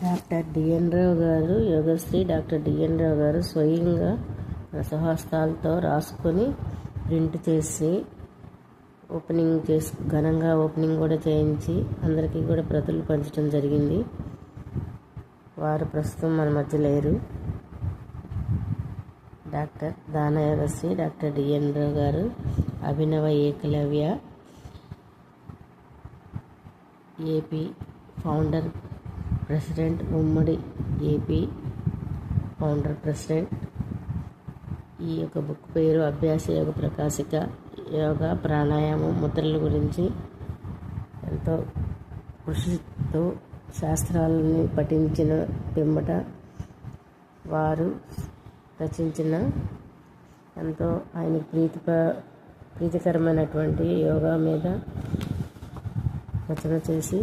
Doctor డిఎన్ రావు గారు, Yogasri doctor డిఎన్ రావు గారు స్వయంగా రసహస్తాలతో రాసుకొని ప్రింట్ చేసి ఘనంగా ఓపెనింగ్ కూడా చేయించి అందరికీ కూడా ప్రతులు పంచడం జరిగింది. వారు ప్రస్తుతం మన మధ్య లేరు. డాక్టర్ దాన యోగశ్రీ డాక్టర్ డిఎన్ రావు గారు అభినవ ఏకలవ్య ఏపీ ఫౌండర్ ప్రెసిడెంట్, ఉమ్మడి ఏపీ ఫౌండర్ ప్రెసిడెంట్. ఈ యొక్క బుక్ పేరు అభ్యాస యోగ ప్రకాశిక. యోగా ప్రాణాయామం ముద్రల గురించి ఎంతో కృషితో శాస్త్రాలని పఠించిన పిమ్మట వారు రచించిన ఎంతో ఆయనకు ప్రీతికరమైనటువంటి యోగా మీద రచన చేసి